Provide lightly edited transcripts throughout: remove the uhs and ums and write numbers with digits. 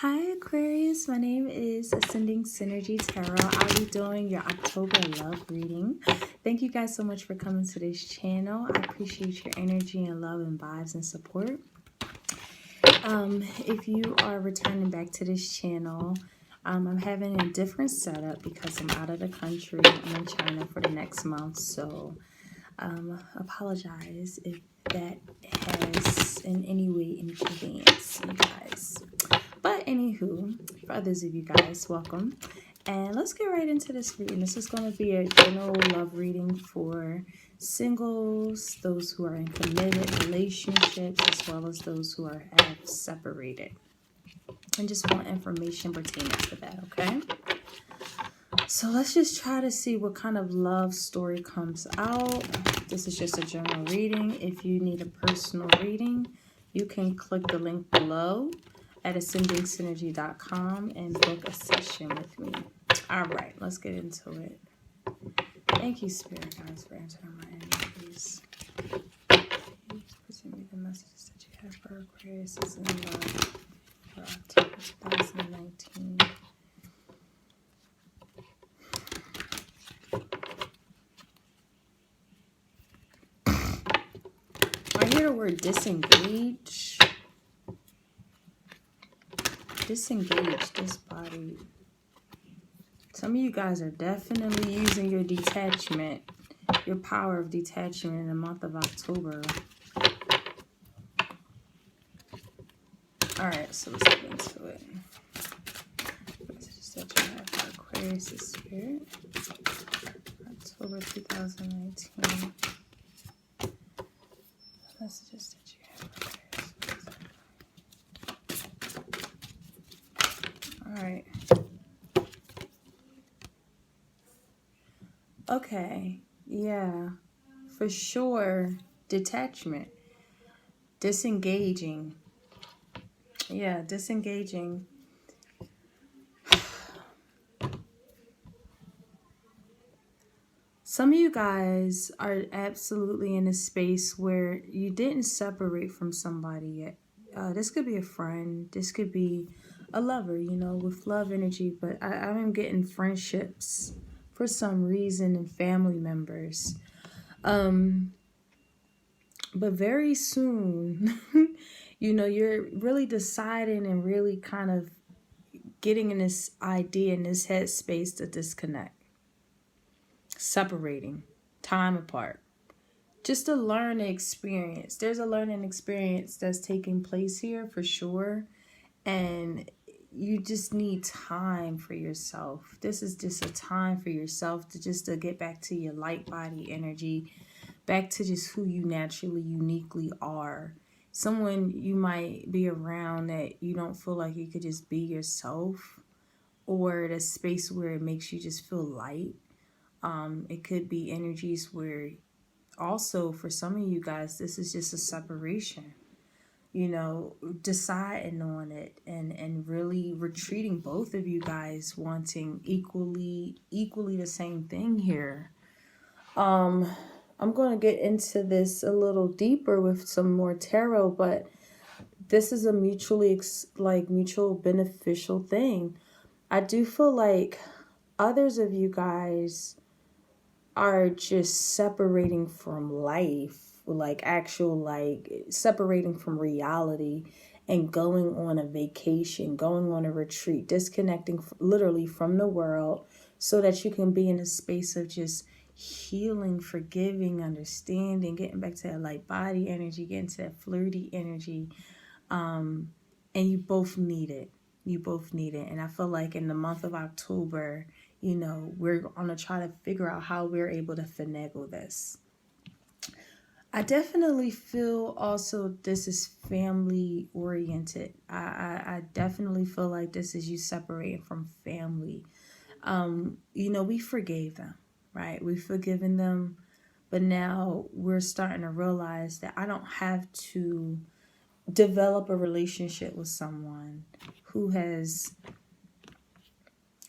Hi Aquarius, my name is Ascending Synergy Tarot. I'll be doing your October love reading. Thank you guys so much for coming to this channel. I appreciate your energy and love and vibes and support. If you are returning back to this channel, I'm having a different setup because I'm out of the country. I'm in China for the next month, so apologize if that has in any way inconvenienced you guys. But anywho, for others of you guys, welcome. And let's get right into this reading. This is going to be a general love reading for singles, those who are in committed relationships, as well as those who have separated. And just want information pertaining to that, okay? So let's just try to see what kind of love story comes out. This is just a general reading. If you need a personal reading, you can click the link below at ascendingsynergy.com and book a session with me. All right, let's get into it. Thank you, Spirit Guides, for answering my energies. Please present me the messages that you have for Aquarius is in love for October 2019. I hear the word disengage. Disengage this body. Some of you guys are definitely using your detachment, your power of detachment in the month of October. All right, so let's get into it. Messages that you have for Aquarius' spirit. October 2019. Messages that you have for Aquarius. All right. Okay, yeah, for sure. Detachment, disengaging. Yeah, disengaging. Some of you guys are absolutely in a space where you didn't separate from somebody yet. This could be a friend. This could be a lover, you know, with love energy. But I'm getting friendships for some reason and family members. But very soon, you know, you're really deciding and really kind of getting in this idea, in this headspace to disconnect. Separating, time apart. Just a learning experience. There's a learning experience that's taking place here for sure. And you just need time for yourself. This is just a time for yourself to get back to your light body energy, back to just who you naturally, uniquely are. Someone you might be around that you don't feel like you could just be yourself, or the space where it makes you just feel light. It could be energies where also for some of you guys, this is just a separation. You know, deciding on it and really retreating, both of you guys wanting equally the same thing here. I'm going to get into this a little deeper with some more tarot, but this is a mutually mutual beneficial thing. I do feel like others of you guys are just separating from life, separating from reality and going on a vacation, going on a retreat, disconnecting literally from the world so that you can be in a space of just healing, forgiving, understanding, getting back to that light body energy, getting to that flirty energy. And you both need it. You both need it. And I feel like in the month of October, you know, we're going to try to figure out how we're able to finagle this. I definitely feel also this is family oriented. I definitely feel like this is you separating from family. You know, we forgave them, right? We've forgiven them. But now we're starting to realize that I don't have to develop a relationship with someone who has...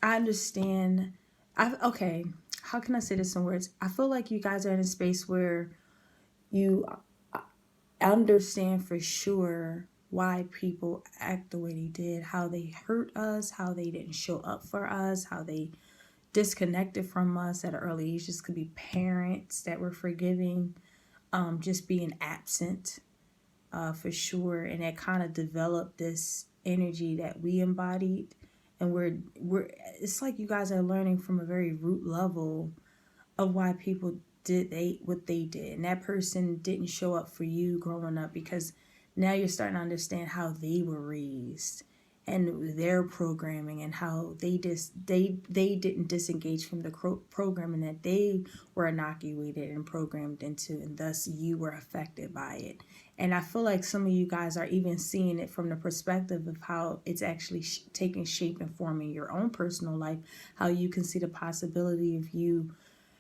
I understand. Okay, how can I say this in words? I feel like you guys are in a space where you understand for sure why people act the way they did, how they hurt us, how they didn't show up for us, how they disconnected from us at an early age. This could be parents that were forgiving, just being absent, for sure. And that kind of developed this energy that we embodied. And we're it's like you guys are learning from a very root level of why people did what they did. And that person didn't show up for you growing up, because now you're starting to understand how they were raised and their programming, and how they didn't disengage from the programming that they were inoculated and programmed into, and thus you were affected by it. And I feel like some of you guys are even seeing it from the perspective of how it's actually taking shape and forming your own personal life, how you can see the possibility of you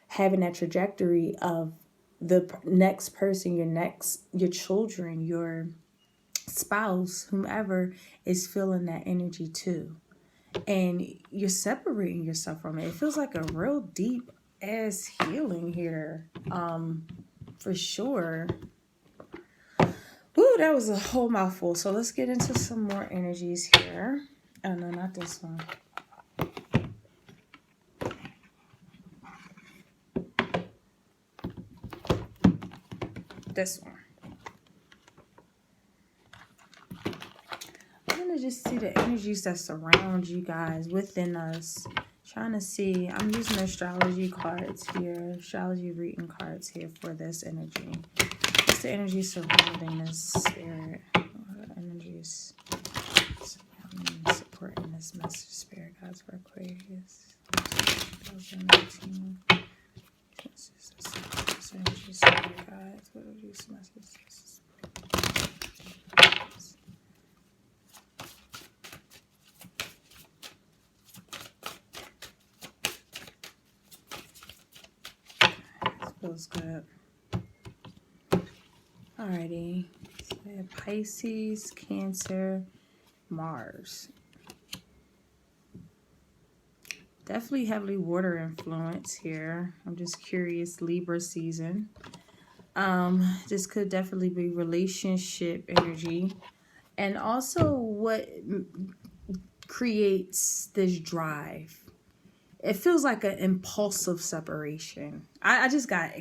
having that trajectory of the next person, your children, your spouse, whomever is feeling that energy too. And you're separating yourself from it. It feels like a real deep ass healing here. For sure. Ooh, that was a whole mouthful. So let's get into some more energies here. Oh no, not this one. This one. I'm going to just see the energies that surround you guys, within us. Trying to see. I'm using astrology cards here. Astrology reading cards here for this energy. What's the energy surrounding this spirit? What energies supporting this message, spirit guides for Aquarius 2019. This energy, spirit guides. What are these messages? Feels good. Alrighty. So we have Pisces, Cancer, Mars. Definitely heavily water influence here. I'm just curious, Libra season. This could definitely be relationship energy. And also what creates this drive. It feels like an impulsive separation. I just got,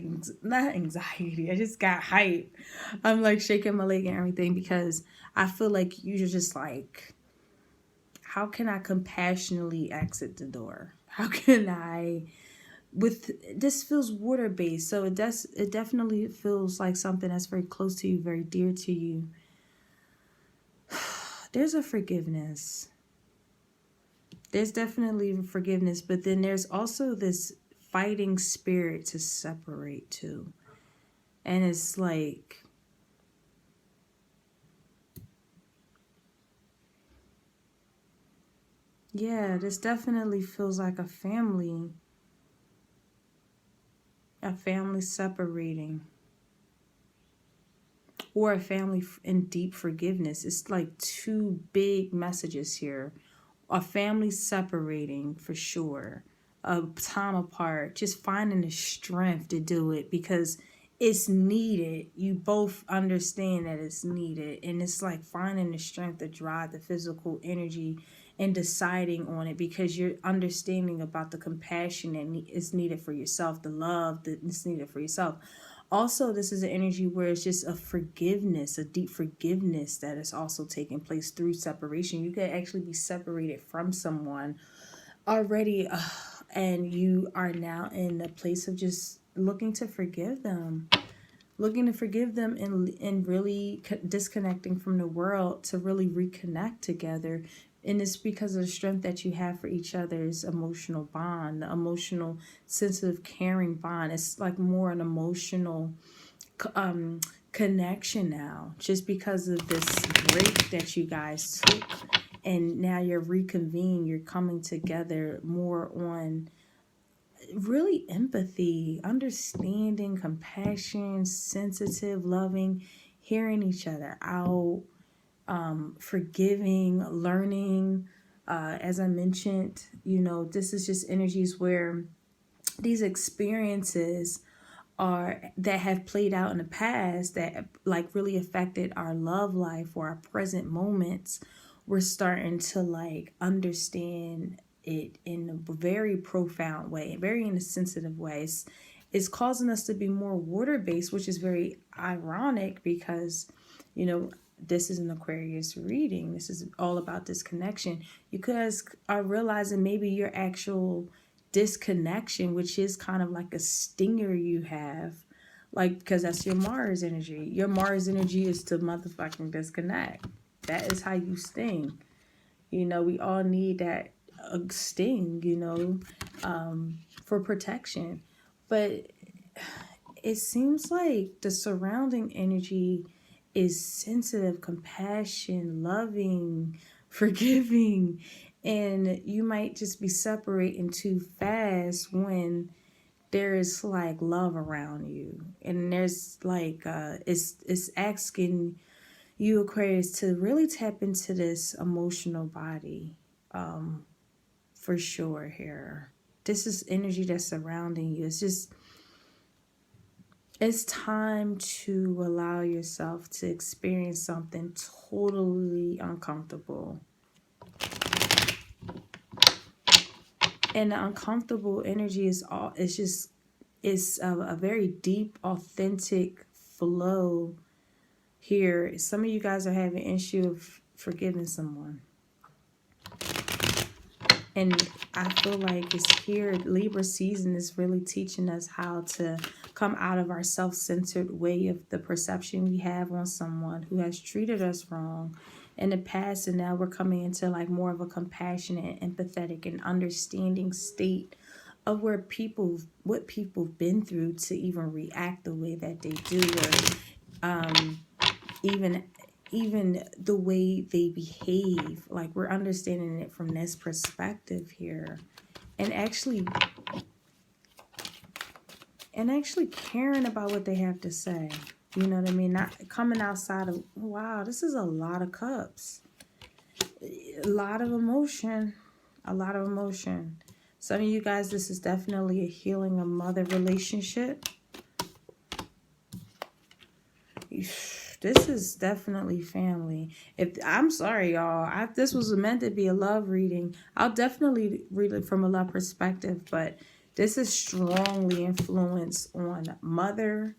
not anxiety, I just got hype. I'm like shaking my leg and everything, because I feel like you're just like, how can I compassionately exit the door? How can I, this feels water based. So it definitely feels like something that's very close to you, very dear to you. There's a forgiveness. There's definitely forgiveness, but then there's also this fighting spirit to separate too. And it's like, yeah, this definitely feels like a family separating, or a family in deep forgiveness. It's like two big messages here. A family separating, for sure, a time apart, just finding the strength to do it because it's needed. You both understand that it's needed, and it's like finding the strength to drive the physical energy and deciding on it, because you're understanding about the compassion that is needed for yourself, the love that is needed for yourself. Also, this is an energy where it's just a forgiveness, a deep forgiveness that is also taking place through separation. You could actually be separated from someone already, and you are now in a place of just looking to forgive them. Looking to forgive them and really disconnecting from the world to really reconnect together. And it's because of the strength that you have for each other's emotional bond, the emotional, sensitive, caring bond. It's like more an emotional connection now, just because of this break that you guys took. And now you're reconvening, you're coming together more on really empathy, understanding, compassion, sensitive, loving, hearing each other out, forgiving, learning. As I mentioned, this is just energies where these experiences that have played out in the past that like really affected our love life or our present moments, we're starting to like understand it in a very profound way, very in a sensitive way. It's causing us to be more water-based, which is very ironic because, you know, this is an Aquarius reading. This is all about this connection. You guys are realizing maybe your actual disconnection, which is kind of like a stinger you have, like, because that's your Mars energy. Your Mars energy is to motherfucking disconnect. That is how you sting. You know, we all need that sting, you know, for protection. But it seems like the surrounding energy is sensitive, compassion, loving, forgiving, and you might just be separating too fast when there's like love around you, and there's like it's asking you, Aquarius, to really tap into this emotional body, for sure. Here, this is energy that's surrounding you. It's time to allow yourself to experience something totally uncomfortable. And the uncomfortable energy is it's a very deep, authentic flow here. Some of you guys are having an issue of forgiving someone. And I feel like it's here. Libra season is really teaching us how to come out of our self-centered way of the perception we have on someone who has treated us wrong in the past, and now we're coming into like more of a compassionate, empathetic, and understanding state of what people've been through to even react the way that they do, or even the way they behave. Like, we're understanding it from this perspective here, and actually caring about what they have to say. You know what I mean? Not coming outside of, wow, this is a lot of cups. A lot of emotion. A lot of emotion. Some of you guys, this is definitely a healing a mother relationship. This is definitely family. I'm sorry, y'all. This was meant to be a love reading. I'll definitely read it from a love perspective, but this is strongly influenced on mother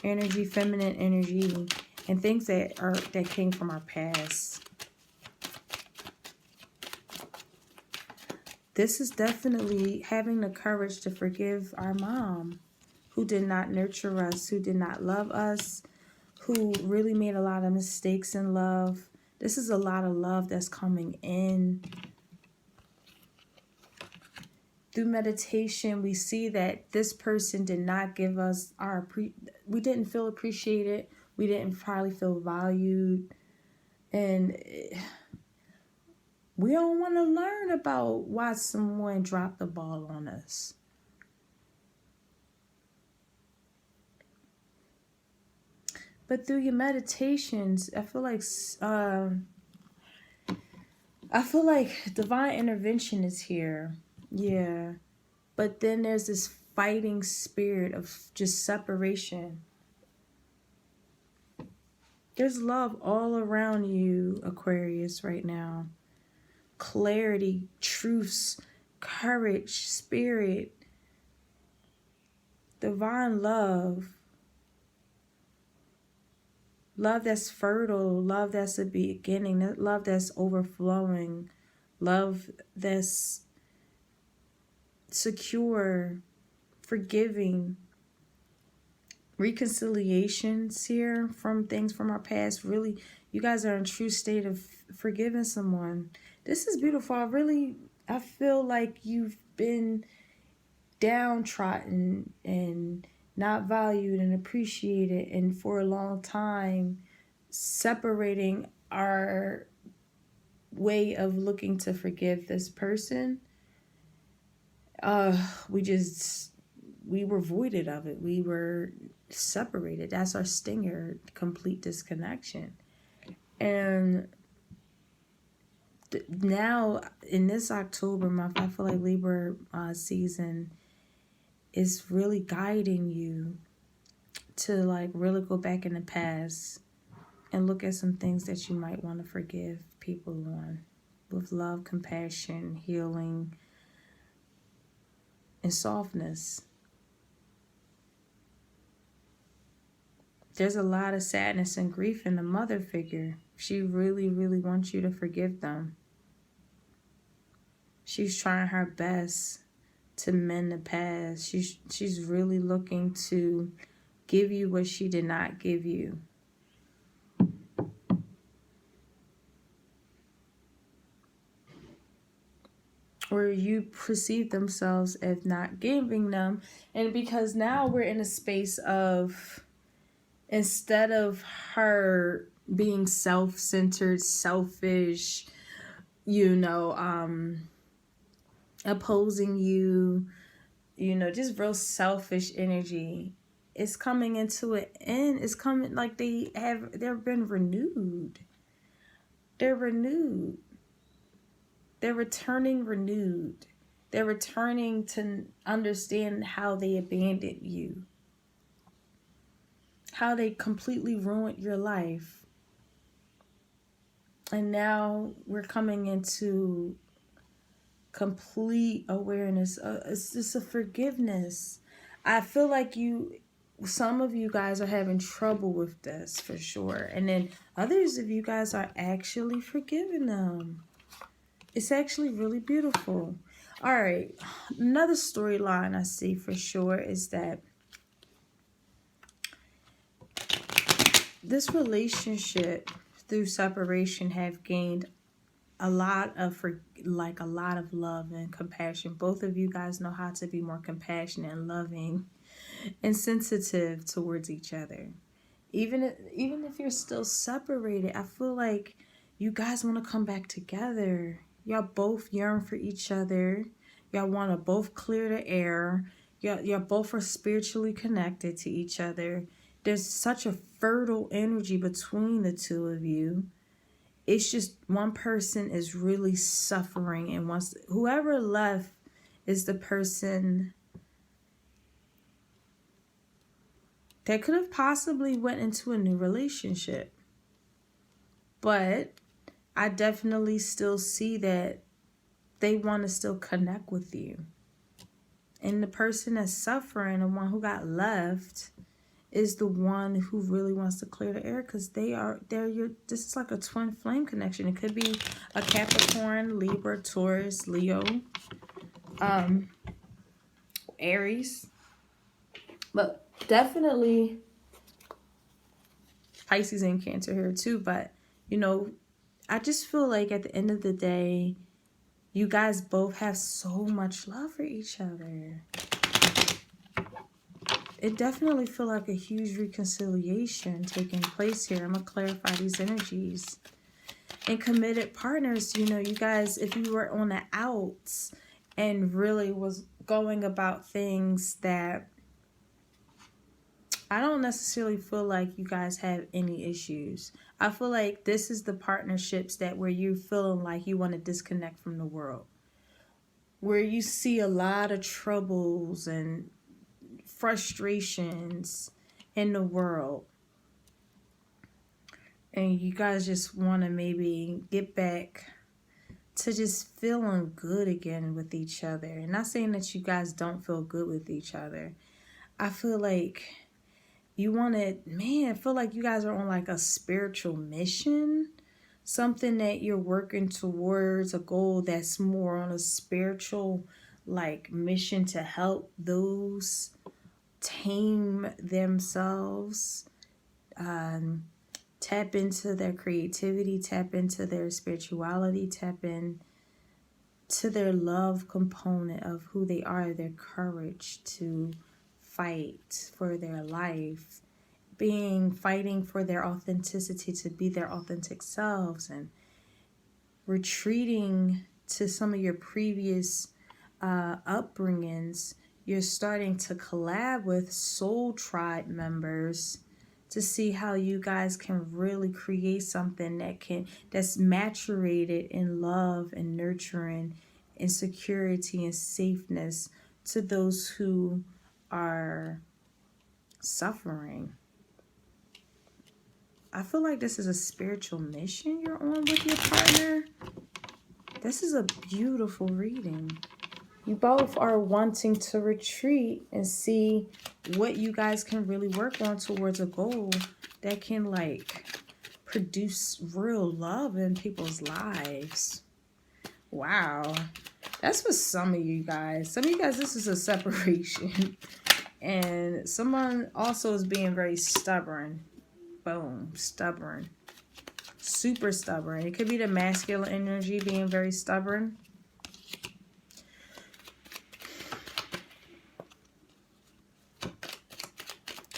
energy, feminine energy, and things that came from our past. This is definitely having the courage to forgive our mom, who did not nurture us, who did not love us, who really made a lot of mistakes in love. This is a lot of love that's coming in. Through meditation, we see that this person did not give us we didn't feel appreciated. We didn't probably feel valued. And we don't want to learn about why someone dropped the ball on us. But through your meditations, I feel like divine intervention is here. Yeah. But then there's this fighting spirit of just separation. There's love all around you, Aquarius, right now. Clarity, truths, courage, spirit, divine love. Love that's fertile, love that's a beginning, love that's overflowing, love that's secure, forgiving. Reconciliations here from things from our past. Really, you guys are in a true state of forgiving someone. This is beautiful. I feel like you've been downtrodden and not valued and appreciated, and for a long time separating our way of looking to forgive this person. We were voided of it. We were separated. That's our stinger, complete disconnection. And now in this October month, I feel like Libra season is really guiding you to like really go back in the past and look at some things that you might want to forgive people on, with love, compassion, healing, and softness. There's a lot of sadness and grief in the mother figure. She really, really wants you to forgive them. She's trying her best to mend the past. She's really looking to give you what she did not give you. Or you perceive themselves as not giving them. And because now we're in a space of, instead of her being self-centered, selfish, opposing you, just real selfish energy, it's coming into an end. It's coming like they've been renewed. They're renewed. They're returning renewed. They're returning to understand how they abandoned you, how they completely ruined your life. And now we're coming into complete awareness. It's just a forgiveness. I feel like some of you guys are having trouble with this for sure. And then others of you guys are actually forgiving them. It's actually really beautiful. All right. Another storyline I see for sure is that this relationship through separation have gained a lot of love and compassion. Both of you guys know how to be more compassionate and loving and sensitive towards each other. Even if you're still separated, I feel like you guys want to come back together. Y'all both yearn for each other. Y'all want to both clear the air. Y'all both are spiritually connected to each other. There's such a fertile energy between the two of you. It's just one person is really suffering, and whoever left is the person that could have possibly went into a new relationship. But I definitely still see that they want to still connect with you. And the person that's suffering, the one who got left, is the one who really wants to clear the air, because this is like a twin flame connection. It could be a Capricorn, Libra, Taurus, Leo, Aries, but definitely Pisces and Cancer here too. But I just feel like at the end of the day, you guys both have so much love for each other. It definitely feel like a huge reconciliation taking place here. I'm going to clarify these energies. And committed partners, you guys, if you were on the outs and really was going about things that, I don't necessarily feel like you guys have any issues. I feel like this is the partnerships where you're feeling like you want to disconnect from the world, where you see a lot of troubles and frustrations in the world, and you guys just want to maybe get back to just feeling good again with each other. And not saying that you guys don't feel good with each other. I feel like I feel like you guys are on like a spiritual mission, something that you're working towards, a goal that's more on a spiritual mission to help those tame themselves, tap into their creativity, tap into their spirituality, tap into their love component of who they are, their courage to fight for their life, fighting for their authenticity, to be their authentic selves, and retreating to some of your previous upbringings. You're starting to collab with soul tribe members to see how you guys can really create something that's maturated in love and nurturing and security and safeness to those who are Suffering. I feel like this is a spiritual mission you're on with your partner. This is a beautiful reading. You both are wanting to retreat and see what you guys can really work on towards a goal that can like produce real love in people's lives. Wow. That's for some of you guys. Some of you guys, this is a separation. And someone also is being very stubborn. Boom. Stubborn. Super stubborn. It could be the masculine energy being very stubborn.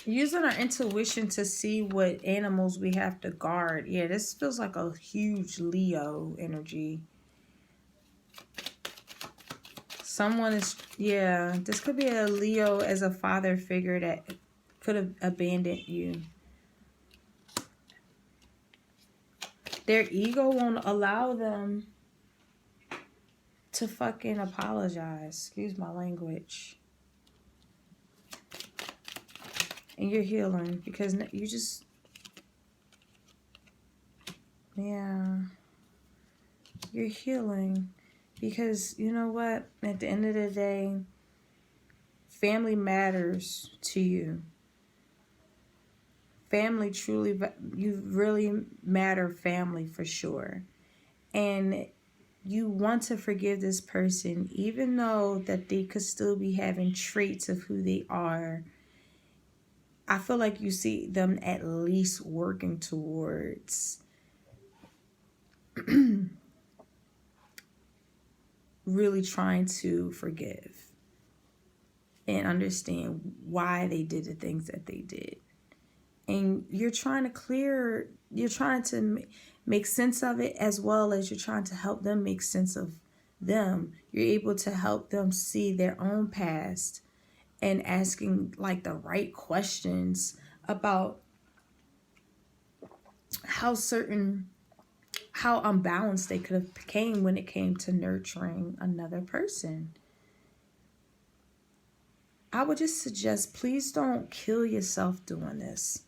Using our intuition to see what animals we have to guard. Yeah, this feels like a huge Leo energy. Someone is, yeah, this could be a Leo as a father figure that could have abandoned you. Their ego won't allow them to fucking apologize. Excuse my language. And you're healing because you just, yeah, you're healing because you know what? At the end of the day, family matters to you. Family truly, you really matter family for sure. And you want to forgive this person even though that they could still be having traits of who they are. I feel like you see them at least working towards really trying to forgive and understand why they did the things that they did. And you're trying to make sense of it as well as you're trying to help them make sense of them. You're able to help them see their own past and asking like the right questions about how unbalanced they could have became when it came to nurturing another person. I would just suggest, please don't kill yourself doing this.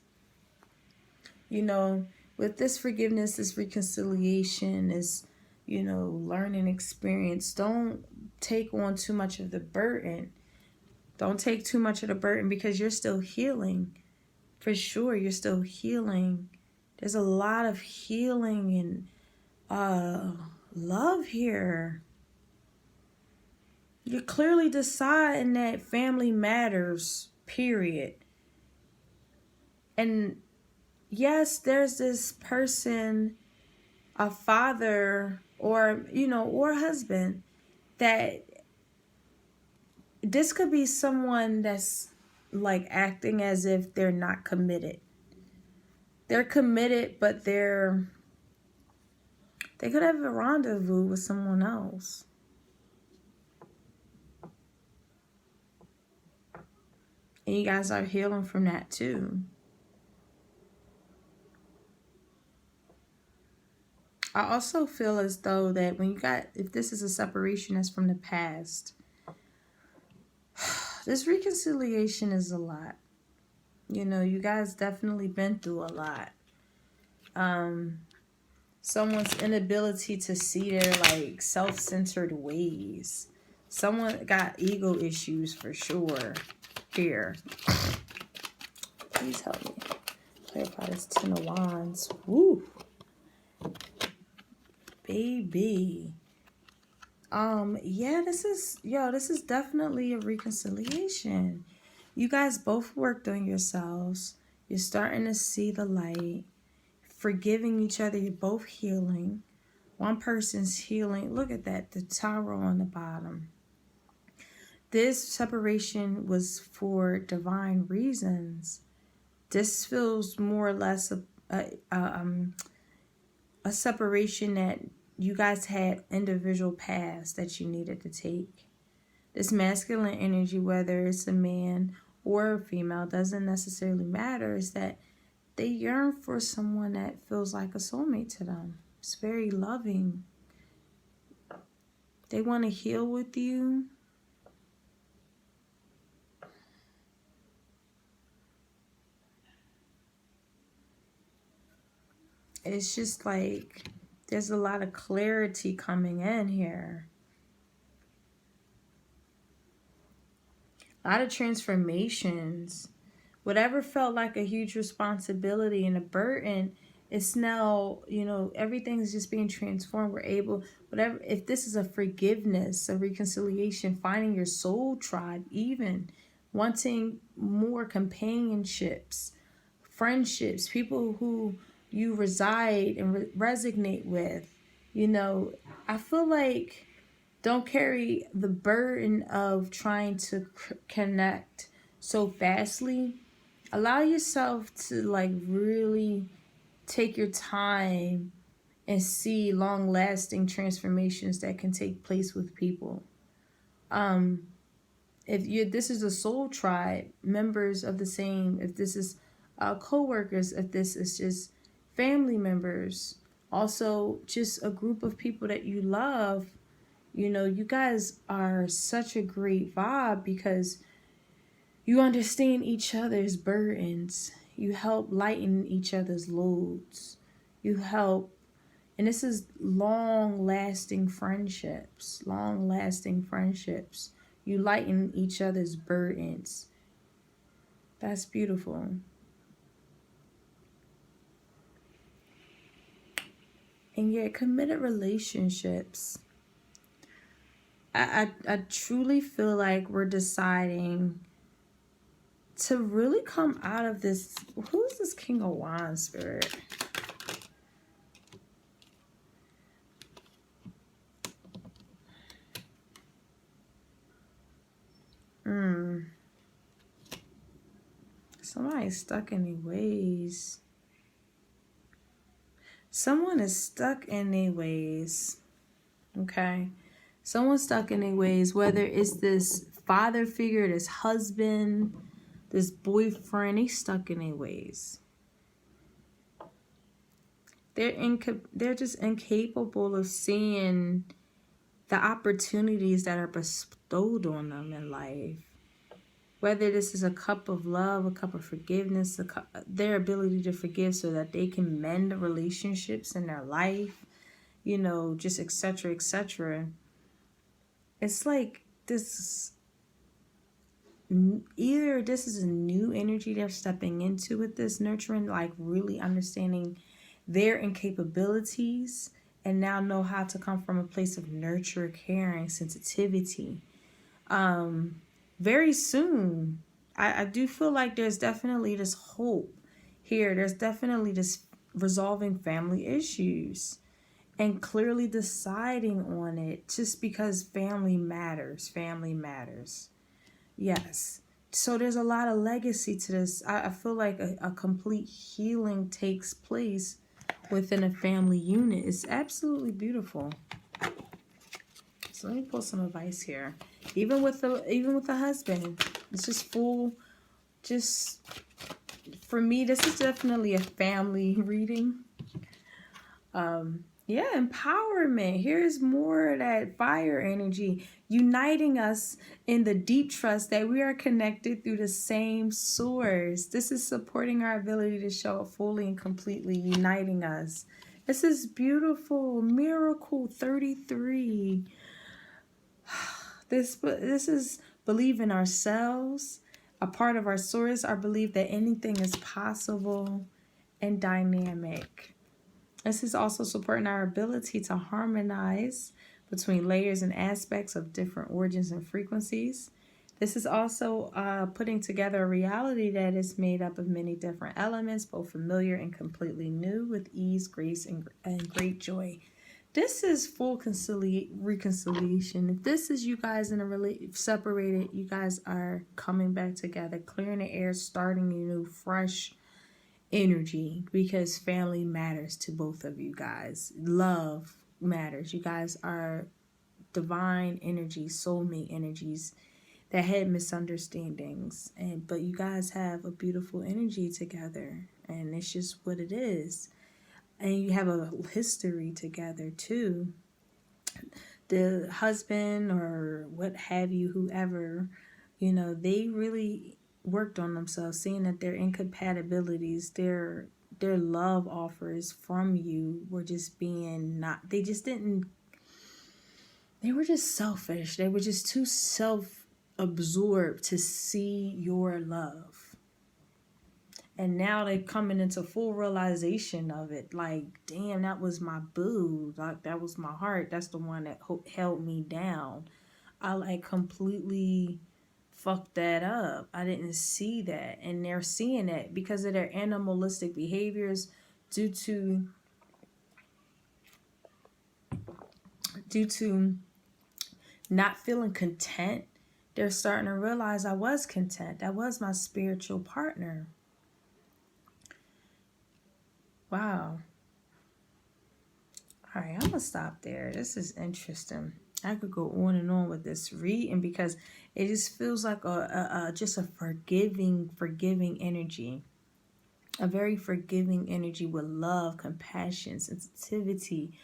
You know, with this forgiveness, this reconciliation, this, you know, learning experience, don't take on too much of the burden. Don't take too much of the burden because you're still healing. For sure, you're still healing. There's a lot of healing and love here. You're clearly deciding that family matters, period. And yes, there's this person, a father or, you know, or husband, that this could be someone that's like acting as if they're not committed. They're committed, but they could have a rendezvous with someone else. And you guys are healing from that too. I also feel as though that if this is a separation that's from the past, this reconciliation is a lot. You know, you guys definitely been through a lot. Someone's inability to see their like self-centered ways. Someone got ego issues for sure here. Please help me clarify this 10 of Wands. Woo. Baby. Yeah, this is definitely a reconciliation. You guys both worked on yourselves. You're starting to see the light. Forgiving each other. You're both healing. One person's healing. Look at that. The tarot on the bottom. This separation was for divine reasons. This feels more or less a separation that you guys had individual paths that you needed to take. This masculine energy, whether it's a man or a female, doesn't necessarily matter. It's that they yearn for someone that feels like a soulmate to them. It's very loving. They want to heal with you. it's just like there's a lot of clarity coming in here. A lot of transformations. Whatever felt like a huge responsibility and a burden, it's now, you know, everything's just being transformed. We're able, whatever, if this is a forgiveness, a reconciliation, finding your soul tribe, even wanting more companionships, friendships, people who you reside and resonate with, you know, I feel like don't carry the burden of trying to connect so fastly. Allow yourself to like really take your time and see long lasting transformations that can take place with people. If you this is a soul tribe, members of the same, if this is co-workers, if this is just family members, also just a group of people that you love, you know, you guys are such a great vibe because you understand each other's burdens. You help lighten each other's loads. You help, and this is long-lasting friendships. Long-lasting friendships. You lighten each other's burdens. That's beautiful. And yet, committed relationships. I truly feel like we're deciding to really come out of this. Who's this King of Wands spirit? Somebody's stuck in their ways. Someone is stuck in their ways. Okay? Someone's stuck in their ways, whether it's this father figure, this husband, this boyfriend, he's stuck in their ways. They're just incapable of seeing the opportunities that are bestowed on them in life. Whether this is a cup of love, a cup of forgiveness, their ability to forgive so that they can mend the relationships in their life, you know, just etc., etc. It's like this, either this is a new energy they're stepping into with this nurturing, like really understanding their incapabilities and now know how to come from a place of nurture, caring, sensitivity. Very soon, I do feel like there's definitely this hope here. There's definitely this resolving family issues and clearly deciding on it just because family matters. Family matters. Yes. So there's a lot of legacy to this. I feel like a complete healing takes place within a family unit. It's absolutely beautiful. So let me pull some advice here. Even with the husband, it's just full. Just for me, this is definitely a family reading. Yeah, empowerment. Here's more of that fire energy, uniting us in the deep trust that we are connected through the same source. This is supporting our ability to show up fully and completely, uniting us. This is beautiful. Miracle 33. This is believe in ourselves, a part of our source, our belief that anything is possible and dynamic. This is also supporting our ability to harmonize between layers and aspects of different origins and frequencies. This is also putting together a reality that is made up of many different elements, both familiar and completely new, with ease, grace, and great joy. This is full reconciliation. If this is you guys in a separated, you guys are coming back together, clearing the air, starting a new, fresh energy, because family matters to both of you guys. Love matters. You guys are divine energies, soulmate energies that had misunderstandings, but you guys have a beautiful energy together, and it's just what it is. And you have a history together too. The husband or what have you, whoever, you know, they really worked on themselves, seeing that their incompatibilities, their their love offers from you were just being not, they just didn't, they were just selfish. They were just too self-absorbed to see your love. And now they're coming into full realization of it. Like, damn, that was my boo. Like, that was my heart. That's the one that held me down. I like completely fucked that up. I didn't see that. And they're seeing that because of their animalistic behaviors due to not feeling content. They're starting to realize I was content. That was my spiritual partner. Wow. All right, I'm going to stop there. This is interesting. I could go on and on with this reading because it just feels like just a forgiving energy. A very forgiving energy with love, compassion, sensitivity,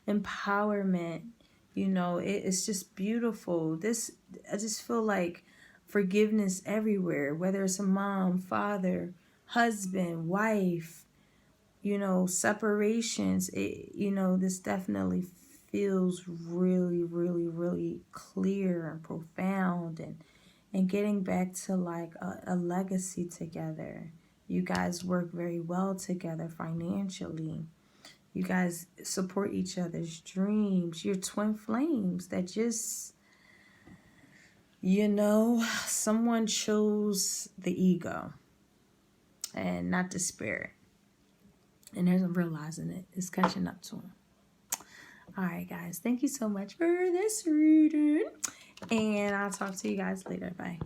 empowerment. You know, it's just beautiful. I just feel like forgiveness everywhere, whether it's a mom, father, husband, wife, you know, separations. This definitely feels really, really, really clear and profound, and getting back to like a legacy together. You guys work very well together financially. You guys support each other's dreams. You're twin flames that just, someone chose the ego and not the spirit. And they're realizing it. It's catching up to them. All right, guys. Thank you so much for this reading. And I'll talk to you guys later. Bye.